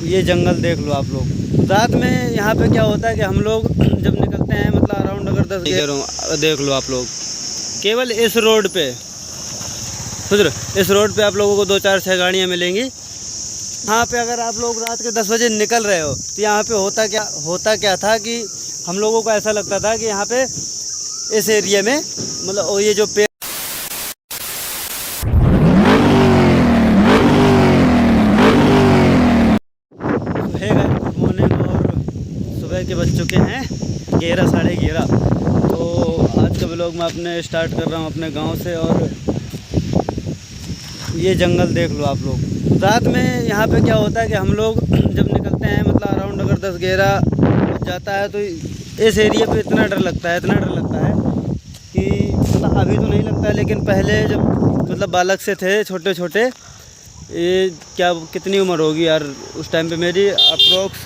ये जंगल देख लो आप लोग। रात में यहाँ पे क्या होता है कि हम लोग जब निकलते हैं मतलब अराउंड अगर 10 देख लो आप लोग, केवल इस रोड पे समझ रहे, इस रोड पे आप लोगों को 2 4 6 गाड़ियाँ मिलेंगी। यहाँ पे अगर आप लोग रात के 10 बजे निकल रहे हो तो यहाँ पे होता क्या था कि हम लोगों को ऐसा लगता था कि यहाँ पे इस एरिया में मतलब ये जो पेड़ सुबह के बज चुके हैं 11 साढ़े 11। तो आज का व्लॉग मैं अपने स्टार्ट कर रहा हूँ अपने गांव से। और ये जंगल देख लो आप लोग। रात में यहाँ पे क्या होता है कि हम लोग जब निकलते हैं मतलब अराउंड अगर 10-11 बज जाता है तो इस एरिया पे इतना डर लगता है कि मतलब अभी तो नहीं लगता है, लेकिन पहले जब मतलब बालक से थे छोटे छोटे, ये क्या कितनी उम्र होगी यार उस टाइम पे मेरी, अप्रोक्स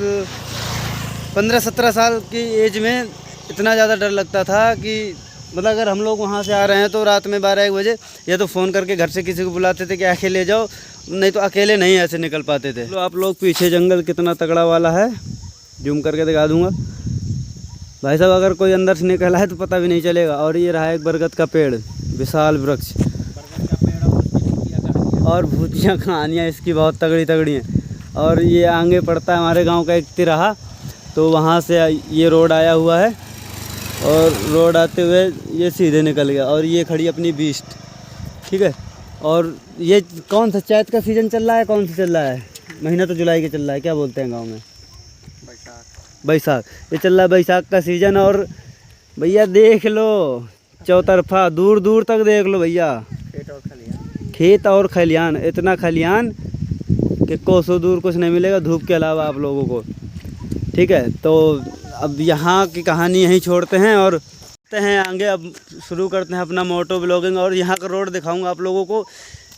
15-17 साल की एज में इतना ज़्यादा डर लगता था कि मतलब अगर हम लोग वहाँ से आ रहे हैं तो रात में 12-1 बजे या तो फ़ोन करके घर से किसी को बुलाते थे कि आके ले जाओ, नहीं तो अकेले नहीं ऐसे निकल पाते थे। तो आप लोग पीछे जंगल कितना तगड़ा वाला है, जूम करके दिखा दूँगा भाई साहब, अगर कोई अंदर से निकला है तो पता भी नहीं चलेगा। और ये रहा एक बरगद का पेड़, विशाल वृक्ष, और भूतिया कहानियाँ इसकी बहुत तगड़ी हैं। और ये आगे पड़ता है हमारे गांव का एक तिराहा, तो वहाँ से ये रोड आया हुआ है और रोड आते हुए ये सीधे निकल गया। और ये खड़ी अपनी बीस्ट, ठीक है। और ये कौन सा चैत का सीज़न चल रहा है, कौन सा चल रहा है महीना, तो जुलाई के चल रहा है, क्या बोलते हैं गाँव में, बैसाख। ये चल रहा है बैसाख का सीज़न। और भैया देख लो चौतरफा दूर दूर तक देख लो भैया, खेत और खलियान, इतना खलियान कि कोसों दूर कुछ नहीं मिलेगा धूप के अलावा आप लोगों को, ठीक है। तो अब यहाँ की कहानी यहीं छोड़ते हैं और हैं आगे। अब शुरू करते हैं अपना मोटो ब्लॉगिंग। और यहाँ का रोड दिखाऊंगा आप लोगों को।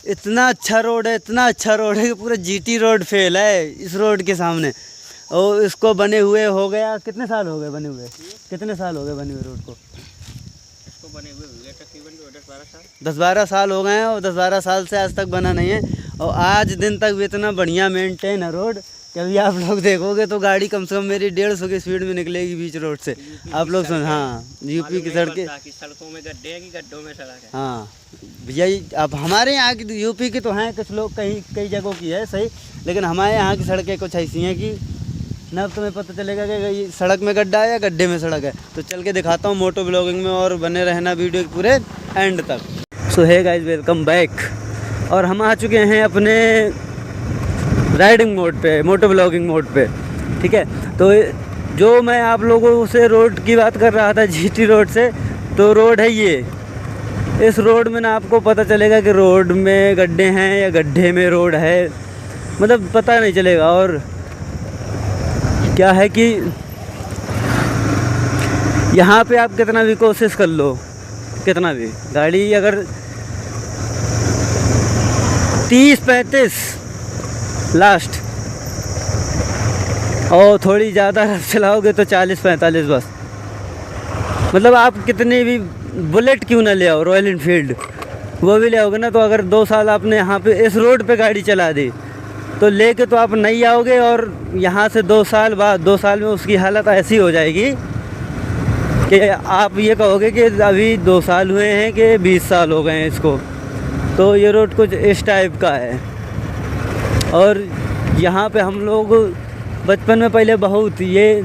इतना अच्छा रोड है कि पूरा जीटी रोड फेल है इस रोड के सामने। और इसको बने हुए हो गया कितने साल हो गए बने हुए, कितने साल हो गए बने हुए रोड को? इसको बने हुए तकरीबन 10-12 साल हो गए हैं। और 10-12 साल से आज तक बना नहीं है। और आज दिन तक भी इतना बढ़िया मेंटेन है रोड कि अभी आप लोग देखोगे तो गाड़ी कम से कम मेरी 150 की स्पीड में निकलेगी बीच रोड से। आप लोग सुन, हाँ यूपी की सड़कों में गड्ढे हैं कि गड्ढों में सड़क है। हाँ भैया, अब हमारे यहाँ की यूपी की तो हैं कुछ लोग, कई जगहों की है सही, लेकिन हमारे यहाँ की सड़कें कुछ ऐसी हैं कि ना तुम्हें पता चलेगा कि सड़क में गड्ढा है या गड्ढे में सड़क है। तो चल के दिखाता हूँ मोटो ब्लॉगिंग में, और बने रहना वीडियो के पूरे एंड तक। सो हे गाइस, वेलकम बैक। और हम आ चुके हैं अपने राइडिंग मोड पे, मोटो ब्लॉगिंग मोड पे, ठीक है। तो जो मैं आप लोगों से रोड की बात कर रहा था जीटी रोड से, तो रोड है ये। इस रोड में ना आपको पता चलेगा कि रोड में गड्ढे हैं या गड्ढे में रोड है, मतलब पता नहीं चलेगा। और क्या है कि यहाँ पे आप कितना भी कोशिश कर लो, कितना भी गाड़ी अगर 30-35 लास्ट, और थोड़ी ज़्यादा चलाओगे तो 40-45 बस। मतलब आप कितनी भी बुलेट क्यों ना ले आओ, रॉयल एनफील्ड वो भी ले आओगे ना, तो अगर 2 साल आपने यहाँ पे इस रोड पे गाड़ी चला दी तो लेके तो आप नहीं आओगे। और यहाँ से 2 साल बाद, 2 साल में उसकी हालत ऐसी हो जाएगी कि आप ये कहोगे कि अभी 2 साल हुए हैं कि 20 साल हो गए हैं इसको। तो ये रोड कुछ इस टाइप का है। और यहाँ पे हम लोग बचपन में पहले बहुत ये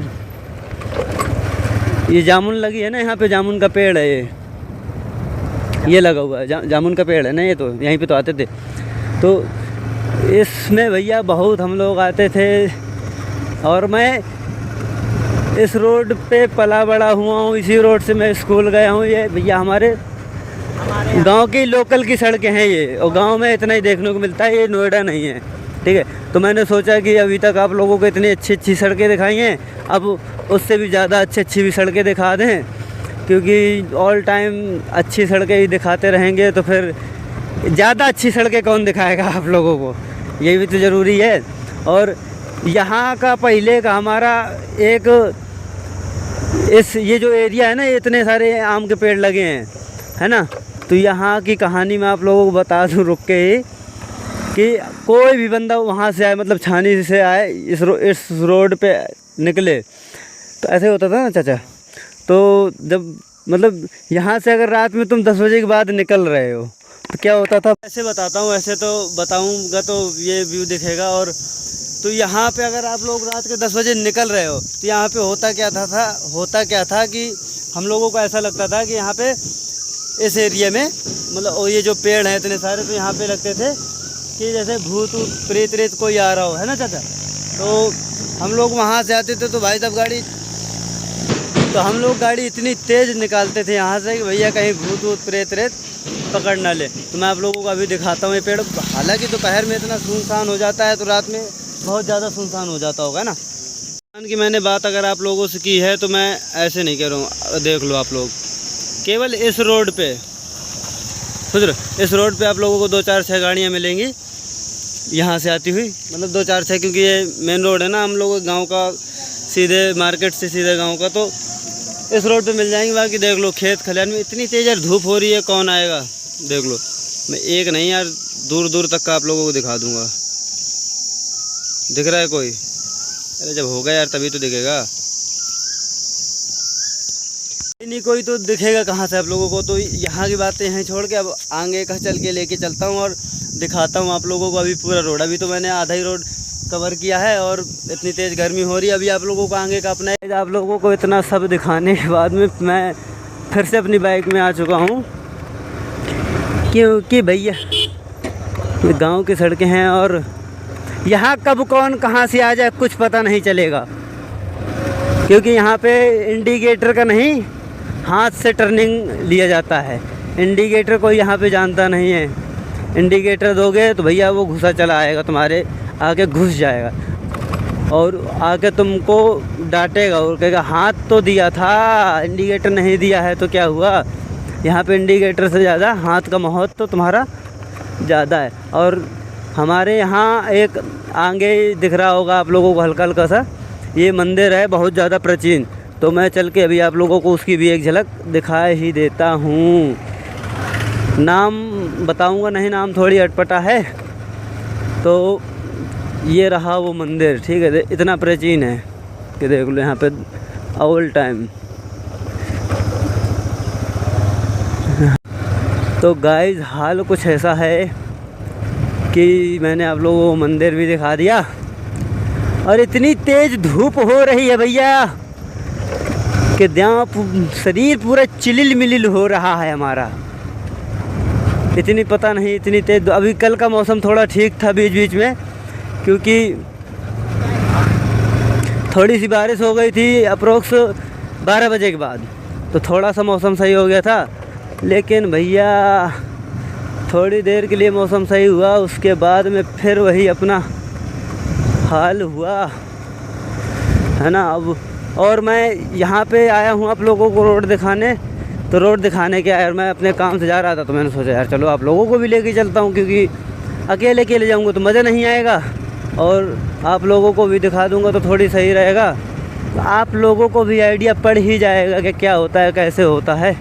जामुन लगी है ना, यहाँ पे जामुन का पेड़ है, ये लगा हुआ है जामुन का पेड़ है ना, ये तो यहीं पे तो आते थे। तो इसमें भैया बहुत हम लोग आते थे। और मैं इस रोड पे पला बड़ा हुआ हूँ, इसी रोड से मैं स्कूल गया हूँ। ये भैया हमारे गांव की लोकल की सड़कें हैं ये, और गांव में इतना ही देखने को मिलता है, ये नोएडा नहीं है, ठीक है। तो मैंने सोचा कि अभी तक आप लोगों को इतनी अच्छी सड़कें दिखाई हैं, अब उससे भी ज़्यादा अच्छी भी सड़कें दिखा दें, क्योंकि ऑल टाइम अच्छी सड़कें ही दिखाते रहेंगे तो फिर ज़्यादा अच्छी सड़कें कौन दिखाएगा आप लोगों को, ये भी तो ज़रूरी है। और यहाँ का पहले का हमारा एक ये जो एरिया है ना, इतने सारे आम के पेड़ लगे हैं, है ना। तो यहाँ की कहानी मैं आप लोगों को बता दूँ रुक के ही कि कोई भी बंदा वहाँ से आए, मतलब छानी से आए, इस रोड पे निकले तो ऐसे होता था ना चाचा। तो जब मतलब यहाँ से अगर रात में तुम 10 बजे के बाद निकल रहे हो तो क्या होता था, ऐसे बताता हूँ, ऐसे तो बताऊँगा तो ये व्यू दिखेगा। और तो यहाँ पे अगर आप लोग रात के 10 बजे निकल रहे हो तो यहाँ पे होता क्या था कि हम लोगों को ऐसा लगता था कि यहाँ पे इस एरिया में मतलब ये जो पेड़ हैं इतने सारे, तो यहाँ पे लगते थे कि जैसे भूत प्रेत कोई आ रहा हो, है ना चाचा। तो हम लोग वहाँ से आते थे तो भाई साहब हम लोग गाड़ी इतनी तेज़ निकालते थे यहाँ से कि भैया कहीं भूत प्रेत पकड़ ना ले। तो मैं आप लोगों को अभी दिखाता हूँ ये पेड़। हालांकि दोपहर में इतना सुनसान हो जाता है, तो रात में बहुत ज़्यादा सुनसान हो जाता होगा ना। कि मैंने बात अगर आप लोगों से की है तो मैं ऐसे नहीं कह रहा हूँ, देख लो आप लोग, केवल इस रोड पे समझ रहे, इस रोड पे आप लोगों को 2-4-6 गाड़ियाँ मिलेंगी यहाँ से आती हुई, मतलब 2-4-6, क्योंकि ये मेन रोड है ना हम लोग गांव का, सीधे मार्केट से सीधे गांव का, तो इस रोड पे मिल जाएंगे। बाकी देख लो खेत खलिहान में इतनी तेज़ यार धूप हो रही है, कौन आएगा। देख लो मैं एक नहीं यार दूर दूर तक का आप लोगों को दिखा दूँगा। दिख रहा है कोई? अरे जब होगा यार तभी तो दिखेगा, नहीं कोई तो दिखेगा कहाँ से आप लोगों को। तो यहाँ की बातें यहीं छोड़ के अब आगे का चल के लेके चलता हूँ और दिखाता हूँ आप लोगों को अभी पूरा रोड। अभी तो मैंने आधा ही रोड कवर किया है और इतनी तेज़ गर्मी हो रही है। अभी आप लोगों को आगे का अपना, आप लोगों को इतना सब दिखाने के बाद में मैं फिर से अपनी बाइक में आ चुका हूँ, क्योंकि भैया ये गाँव की सड़कें हैं और यहाँ कब कौन कहाँ से आ जाए कुछ पता नहीं चलेगा। क्योंकि यहाँ पे इंडिकेटर का नहीं, हाथ से टर्निंग लिया जाता है। इंडिकेटर कोई यहाँ पे जानता नहीं है। इंडिकेटर दोगे तो भैया वो घुसा चला आएगा, तुम्हारे आके घुस जाएगा और आके तुमको डांटेगा और कहेगा हाथ तो दिया था, इंडिकेटर नहीं दिया है तो क्या हुआ। यहाँ पे इंडिकेटर से ज़्यादा हाथ का महत्व तो तुम्हारा ज़्यादा है। और हमारे यहाँ एक आगे दिख रहा होगा आप लोगों को हल्का हल्का सा, ये मंदिर है बहुत ज़्यादा प्राचीन। तो मैं चल के अभी आप लोगों को उसकी भी एक झलक दिखा ही देता हूँ। नाम बताऊँगा नहीं, नाम थोड़ी अटपटा है। तो ये रहा वो मंदिर, ठीक है, इतना प्राचीन है कि देख लो यहाँ पे ओल्ड टाइम। तो गाइस हाल कुछ ऐसा है कि मैंने आप लोगों को मंदिर भी दिखा दिया और इतनी तेज़ धूप हो रही है भैया कि शरीर पूरा चिलिल मिलिल हो रहा है हमारा। इतनी पता नहीं इतनी तेज़। अभी कल का मौसम थोड़ा ठीक था बीच बीच में, क्योंकि थोड़ी सी बारिश हो गई थी अप्रोक्स 12 बजे के बाद, तो थोड़ा सा मौसम सही हो गया था। लेकिन भैया थोड़ी देर के लिए मौसम सही हुआ, उसके बाद में फिर वही अपना हाल हुआ है ना। अब और मैं यहाँ पे आया हूँ आप लोगों को रोड दिखाने, तो रोड दिखाने के यार मैं अपने काम से जा रहा था, तो मैंने सोचा यार चलो आप लोगों को भी लेके चलता हूँ, क्योंकि अकेले जाऊँगा तो मज़ा नहीं आएगा और आप लोगों को भी दिखा दूँगा तो थोड़ी सही रहेगा। तो आप लोगों को भी आइडिया पड़ ही जाएगा कि क्या होता है, कैसे होता है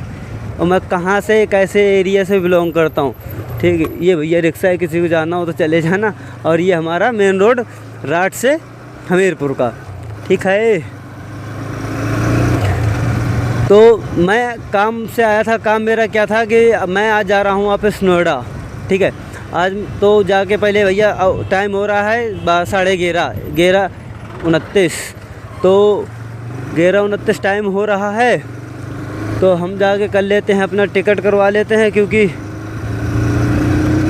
और मैं कहाँ से कैसे एरिया से बिलोंग करता हूँ। ठीक है, ये भैया रिक्शा है, किसी को जाना हो तो चले जाना। और ये हमारा मेन रोड राट से हमीरपुर का, ठीक है। तो मैं काम से आया था, काम मेरा क्या था कि मैं आज जा रहा हूँ वापस नोएडा, ठीक है। आज तो जाके पहले भैया टाइम हो रहा है 11:30 तो 11:29 टाइम हो रहा है। तो हम जाके कर लेते हैं, अपना टिकट करवा लेते हैं, क्योंकि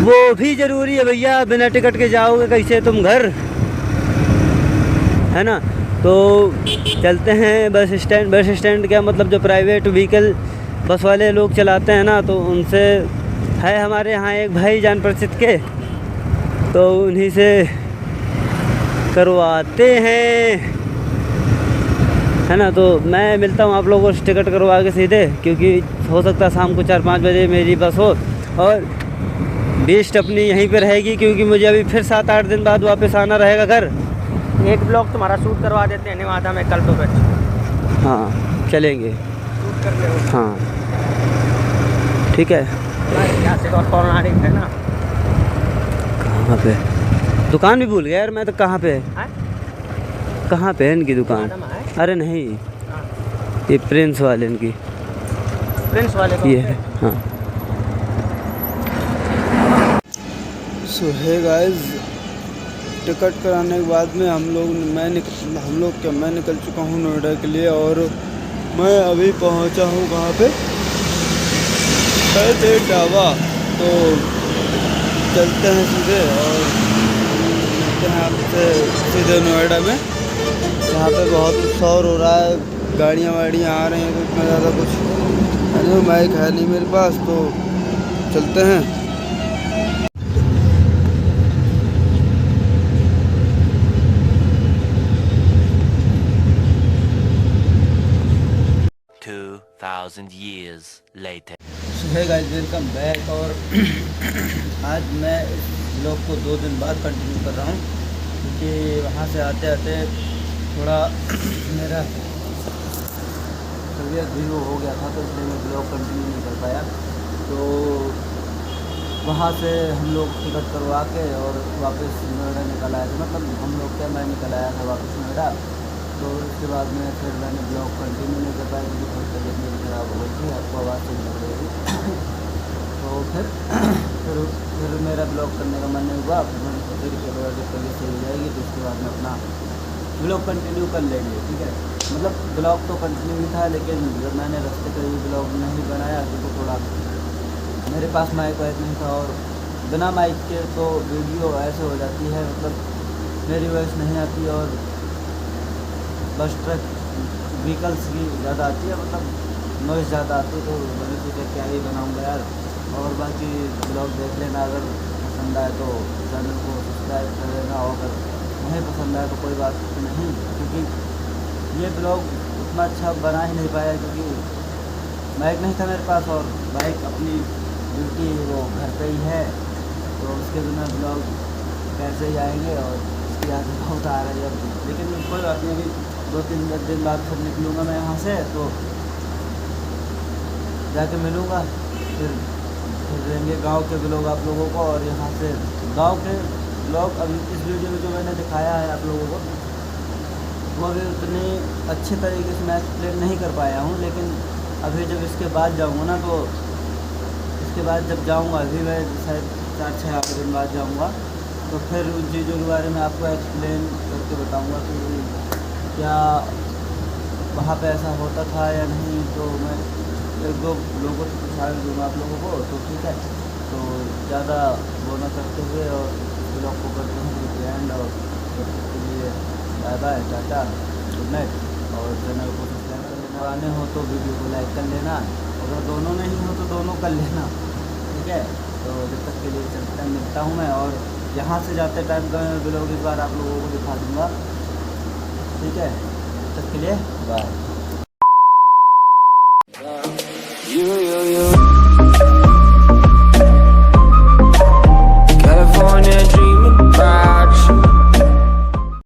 वो भी ज़रूरी है भैया। बिना टिकट के जाओगे कैसे तुम घर, है ना। तो चलते हैं बस स्टैंड क्या मतलब जो प्राइवेट व्हीकल बस वाले लोग चलाते हैं ना, तो उनसे है हमारे यहाँ एक भाई जान परिचित के, तो उन्हीं से करवाते हैं, है ना। तो मैं मिलता हूँ आप लोगों को टिकट करवा के सीधे, क्योंकि हो सकता है शाम को 4-5 बजे मेरी बस हो और बेस्ट अपनी यहीं पे रहेगी, क्योंकि मुझे अभी फिर 7-8 दिन बाद वापस आना रहेगा घर। एक ब्लॉग तुम्हारा शूट करवा देते हैं नेवादा में कल तो बच्चे। हाँ चलेंगे, शूट कर ले। हाँ ठीक है। यहाँ से और पौराणिक है ना। कहाँ कहाँ पे दुकान भी भूल गया यार मैं तो। कहाँ पे है, कहाँ पे है इनकी दुकान? अरे नहीं, ये प्रिंस वाले इनकी, प्रिंस वाले ये है। हाँ सो है गाइस, टिकट कराने के बाद में हम लोग मैं निकल चुका हूँ नोएडा के लिए। और मैं अभी पहुँचा हूँ कहाँ पे, ढाबा। तो चलते हैं सीधे और मिलते हैं आपसे सीधे नोएडा में। यहाँ पे बहुत शोर हो रहा है, गाड़ियाँ वाड़ियाँ आ रही हैं, तो इतना ज़्यादा कुछ माइक है नहीं मेरे पास, तो चलते हैं। years later. है गाइस, वेलकम बैक। और आज मैं इस ब्लॉग को 2 दिन बाद कंटिन्यू कर रहा हूँ, क्योंकि वहाँ से आते आते थोड़ा मेरा तबीयत भी वो हो गया था, तो इसलिए मैं ब्लॉग कंटिन्यू नहीं कर पाया। तो वहाँ से हम लोग टिकट करवा के और वापस नोएडा निकल आए थे। मतलब हम लोग क्या, मैं निकल आया था वापस नोएडा। तो उसके बाद में फिर मैंने ब्लॉग कंटिन्यू नहीं कर पाया, क्योंकि थोड़ी तबीयत मेरी खराब हो गई थी, आपको आवाज़ सुन लग रही थी। तो फिर मेरा ब्लॉग करने का मन नहीं हुआ। फिर मैंने सोचा कि चलो अगर तबीयत सही हो जाएगी तो उसके बाद में अपना ब्लॉग कंटिन्यू कर लेंगे, ठीक है। मतलब ब्लॉग तो कंटिन्यू ही था, लेकिन जब मैंने रास्ते का ये ब्लॉग नहीं बनाया तो थोड़ा मेरे पास माइक वाइक नहीं था, और बिना माइक के तो वीडियो ऐसे हो जाती है, मतलब मेरी वॉइस नहीं आती, और बस ट्रक व्हीकल्स की ज़्यादा आती है, मतलब नॉइज़ ज़्यादा आती है। तो मैंने सोचा क्या ही बनाऊँगा यार। और बाकी ब्लॉग देख लेना, अगर पसंद आए तो चैनल को सब्सक्राइब कर लेना, और अगर नहीं पसंद आए तो कोई बात नहीं, क्योंकि ये ब्लॉग उतना अच्छा बना ही नहीं पाया, क्योंकि बाइक नहीं था मेरे पास, और बाइक अपनी ड्यूटी वो घर पे ही है, तो उसके बिना ब्लॉग कैसे ही आएंगे। और इसकी याद बहुत आ रही है अब, लेकिन कोई बात नहीं, अभी 2-3 दिन बाद फिर निकलूँगा मैं यहाँ से, तो जाके मिलूँगा। फिर देंगे गांव के ब्लॉग आप लोगों को, और यहाँ से गांव के ब्लॉग अभी इस वीडियो में जो मैंने दिखाया है आप लोगों को, वो अभी उतने अच्छे तरीके से मैं एक्सप्लेन नहीं कर पाया हूँ। लेकिन अभी जब इसके बाद जाऊँगा ना, तो इसके बाद जब जाऊँगा, अभी मैं शायद 4-6 दिन बाद जाऊँगा, तो फिर उन चीज़ों के बारे में आपको एक्सप्लेन करके बताऊँगा कि क्या वहाँ पे ऐसा होता था या नहीं। तो मैं 1-2 लोगों से पूछा दूँगा आप लोगों को, तो ठीक है। तो ज़्यादा वो न करते हुए और ब्लॉग को करते हैं एंड, और तब तक के लिए bye bye, tata, good night. और चैनल को सब्सक्राइब कर लेना, आने हो तो वीडियो को लाइक कर लेना, अगर दोनों नहीं हो तो दोनों कर लेना, ठीक है। तो जब तक के लिए चलता मिलता हूँ मैं, और यहाँ से जाते टाइम का ब्लॉग इस बार आप लोगों को दिखा दूँगा, ठीक है। तब तक के लिए बाय।